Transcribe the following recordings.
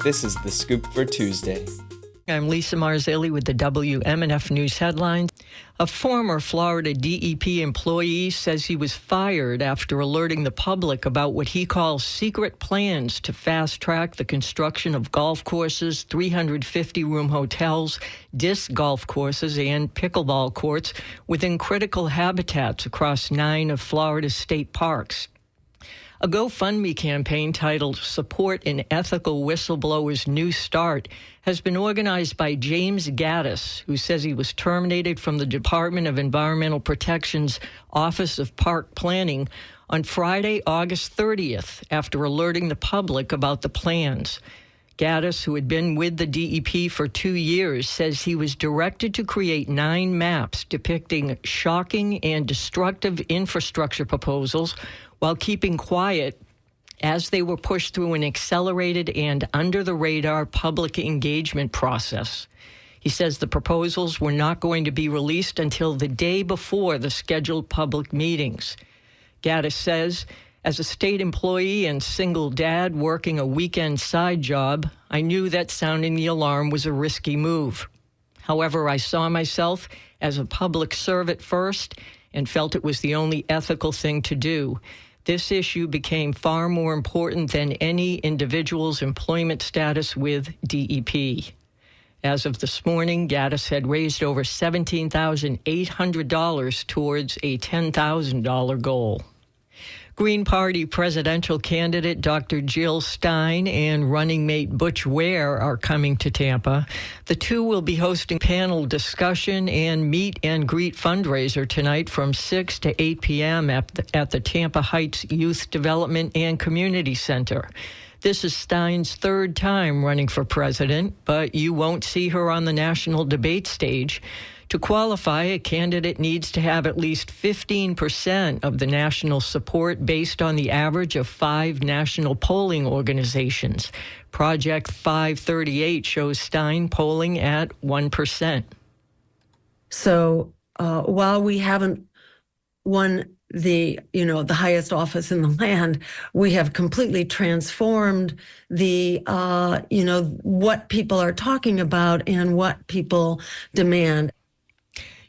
This is The Scoop for Tuesday. I'm Lisa Marzilli with the WMNF News headlines. A former Florida DEP employee says he was fired after alerting the public about what he calls secret plans to fast-track the construction of golf courses, 350-room hotels, disc golf courses, and pickleball courts within critical habitats across 9 of Florida's state parks. A GoFundMe campaign titled Support an Ethical Whistleblower's New Start has been organized by James Gaddis, who says he was terminated from the Department of Environmental Protection's Office of Park Planning on Friday, August 30th, after alerting the public about the plans. Gaddis, who had been with the DEP for 2 years, says he was directed to create 9 maps depicting shocking and destructive infrastructure proposals while keeping quiet as they were pushed through an accelerated and under-the-radar public engagement process. He says the proposals were not going to be released until the day before the scheduled public meetings. Gaddis says, as a state employee and single dad working a weekend side job, I knew that sounding the alarm was a risky move. However, I saw myself as a public servant first and felt it was the only ethical thing to do. This issue became far more important than any individual's employment status with DEP. As of this morning, Gaddis had raised over $17,800 towards a $10,000 goal. Green Party presidential candidate Dr. Jill Stein and running mate Butch Ware are coming to Tampa. The two will be hosting panel discussion and meet and greet fundraiser tonight from 6 to 8 p.m. at the Tampa Heights Youth Development and Community Center. This is Stein's 3rd time running for president, but you won't see her on the national debate stage. To qualify, a candidate needs to have at least 15% of the national support based on the average of 5 national polling organizations. Project 538 shows Stein polling at 1%. So while we haven't won the highest office in the land, we have completely transformed the, what people are talking about and what people demand.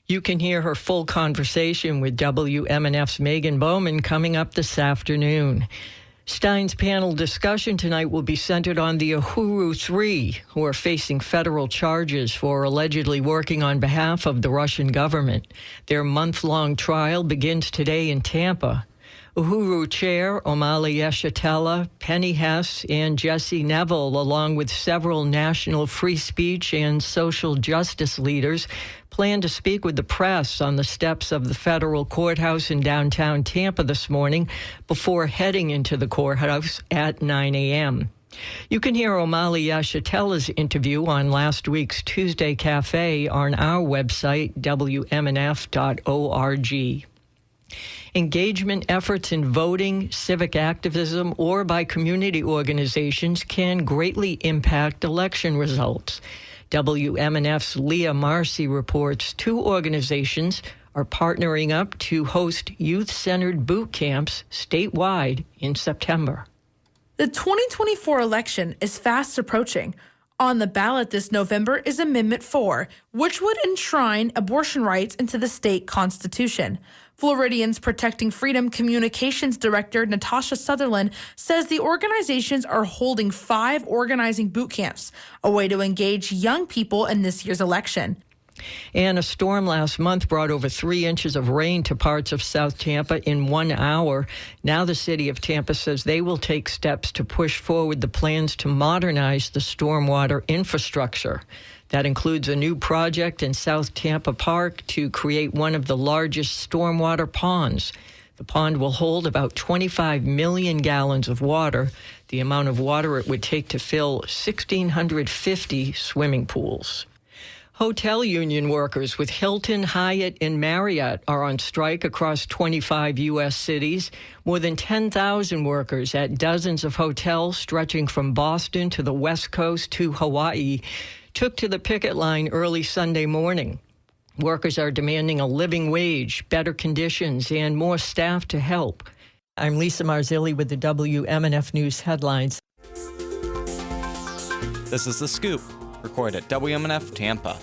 You can hear her full conversation with WMNF's Megan Bowman coming up this afternoon. Stein's panel discussion tonight will be centered on the Uhuru Three, who are facing federal charges for allegedly working on behalf of the Russian government. Their month-long trial begins today in Tampa. Uhuru Chair Omali Yeshitela, Penny Hess, and Jesse Neville, along with several national free speech and social justice leaders, plan to speak with the press on the steps of the federal courthouse in downtown Tampa this morning before heading into the courthouse at 9 a.m. You can hear Omali Yeshitela's interview on last week's Tuesday Cafe on our website, WMNF.org. Engagement efforts in voting, civic activism, or by community organizations can greatly impact election results. WMNF's Leah Marcy reports 2 organizations are partnering up to host youth-centered boot camps statewide in September. The 2024 election is fast approaching. On the ballot this November is Amendment 4, which would enshrine abortion rights into the state constitution. Floridians Protecting Freedom Communications Director Natasha Sutherland says the organizations are holding 5 organizing boot camps, a way to engage young people in this year's election. And a storm last month brought over 3 inches of rain to parts of South Tampa in 1 hour. Now the city of Tampa says they will take steps to push forward the plans to modernize the stormwater infrastructure. That includes a new project in South Tampa Park to create one of the largest stormwater ponds. The pond will hold about 25 million gallons of water, the amount of water it would take to fill 1,650 swimming pools. Hotel union workers with Hilton, Hyatt, and Marriott are on strike across 25 U.S. cities. More than 10,000 workers at dozens of hotels stretching from Boston to the West Coast to Hawaii took to the picket line early Sunday morning. Workers are demanding a living wage, better conditions, and more staff to help. I'm Lisa Marzilli with the WMNF News headlines. This is The Scoop, recorded at WMNF Tampa.